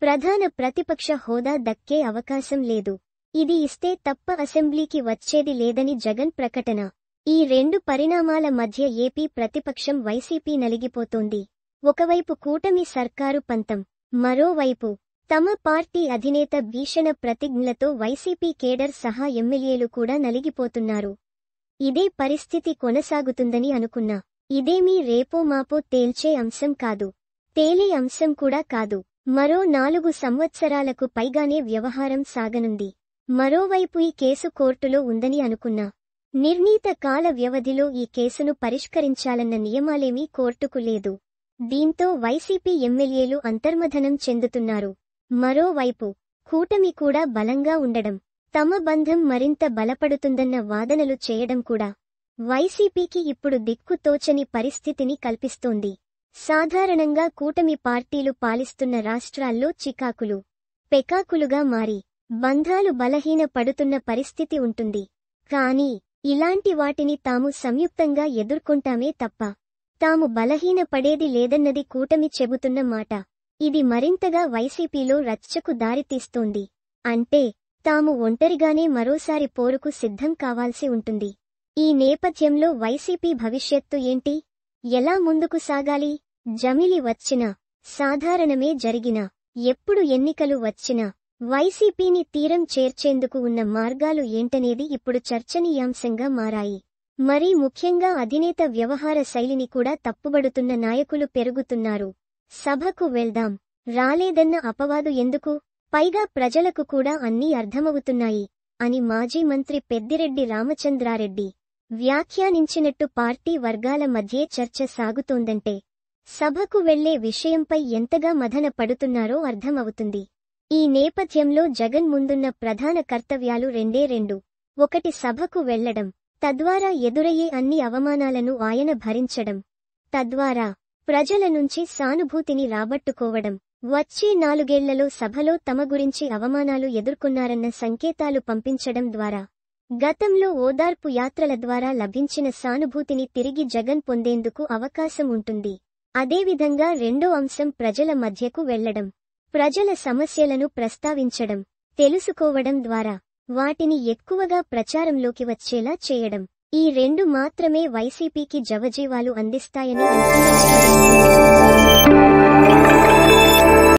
ప్రధాన ప్రతిపక్ష హోదా దక్కే అవకాశం లేదు. ఇది ఇస్తే తప్ప అసెంబ్లీకి వచ్చేది లేదని జగన్ ప్రకటన. ఈ రెండు పరిణామాల మధ్య ఏపీ ప్రతిపక్షం వైసీపీ నలిగిపోతోంది. ఒకవైపు కూటమి సర్కారు పంతం, మరోవైపు తమ పార్టీ అధినేత భీషణ ప్రతిజ్ఞలతో వైసీపీ కేడర్ సహా ఎమ్మెల్యేలు కూడా నలిగిపోతున్నారు. ఇదే పరిస్థితి కొనసాగుతుందని అనుకున్నా. ఇదేమీ రేపో మాపో తేల్చే అంశం కాదు. తేలే అంశం కూడా కాదు. మరో 4 సంవత్సరాలకు పైగానే వ్యవహారం సాగనుంది. మరోవైపు ఈ కేసు కోర్టులో ఉందని అనుకున్నా. నిర్ణీత కాల వ్యవధిలో ఈ కేసును పరిష్కరించాలన్న నియమాలేమీ కోర్టుకు లేదు. దీంతో వైసీపీ ఎమ్మెల్యేలు అంతర్మథనం చెందుతున్నారు. మరోవైపు కూటమి కూడా బలంగా ఉండడం, తమ బంధం మరింత బలపడుతుందన్న వాదనలు చేయడం కూడా వైసీపీకి ఇప్పుడు దిక్కుతోచని పరిస్థితిని కల్పిస్తోంది. సాధారణంగా కూటమి పార్టీలు పాలిస్తున్న రాష్ట్రాల్లో చికాకులు పెకాకులుగా మారి బంధాలు బలహీన పడుతున్న పరిస్థితి ఉంటుంది. కానీ ఇలాంటి వాటిని తాము సంయుక్తంగా ఎదుర్కొంటామే తప్ప తాము బలహీన పడేది లేదన్నది కూటమి చెబుతున్న మాట. ఇది మరింతగా వైసీపీలో రచ్చకు దారితీస్తోంది. అంటే తాము ఒంటరిగానే మరోసారి పోరుకు సిద్ధం కావాల్సి ఉంటుంది. ఈ నేపథ్యంలో వైసీపీ భవిష్యత్తు ఏంటి? ఎలా ముందుకు సాగాలి? జమిలి వచ్చినా, సాధారణమే జరిగినా, ఎప్పుడు ఎన్నికలు వచ్చినా వైసీపీని తీరం చేర్చేందుకు ఉన్న మార్గాలు ఏంటనేది ఇప్పుడు చర్చనీయాంశంగా మారాయి. మరీ ముఖ్యంగా అధినేత వ్యవహార శైలిని కూడా తప్పుబడుతున్న నాయకులు పెరుగుతున్నారు. సభకు వెళ్దాం, రాలేదన్న అపవాదు ఎందుకు? పైగా ప్రజలకు కూడా అన్నీ అర్థమవుతున్నాయి అని మాజీ మంత్రి పెద్దిరెడ్డి రామచంద్రారెడ్డి వ్యాఖ్యానించినట్టు పార్టీ వర్గాల మధ్యే చర్చ సాగుతోందంటే సభకు వెళ్లే విషయంపై ఎంతగా మదన పడుతున్నారో అర్థమవుతుంది. ఈ నేపథ్యంలో జగన్ ముందున్న ప్రధాన కర్తవ్యాలు రెండే. ఒకటి, సభకు వెళ్లడం, తద్వారా ఎదురయ్యే అన్ని అవమానాలను ఆయన భరించడం, తద్వారా ప్రజల నుంచి సానుభూతిని రాబట్టుకోవడం. వచ్చే 4 ఏళ్లలో సభలో తమ గురించి అవమానాలు ఎదుర్కొన్నారన్న సంకేతాలు పంపించడం ద్వారా గతంలో ఓదార్పు యాత్రల ద్వారా లభించిన సానుభూతిని తిరిగి జగన్ పొందేందుకు అవకాశం ఉంటుంది. అదేవిధంగా రెండో అంశం ప్రజల మధ్యకు వెళ్లడం, ప్రజల సమస్యలను ప్రస్తావించడం, తెలుసుకోవడం ద్వారా వాటిని ఎక్కువగా ప్రచారంలోకి వచ్చేలా చేయడం. ఈ 2 మాత్రమే వైసీపీకి జవజీవాలు అందిస్తాయని అంటున్నారు.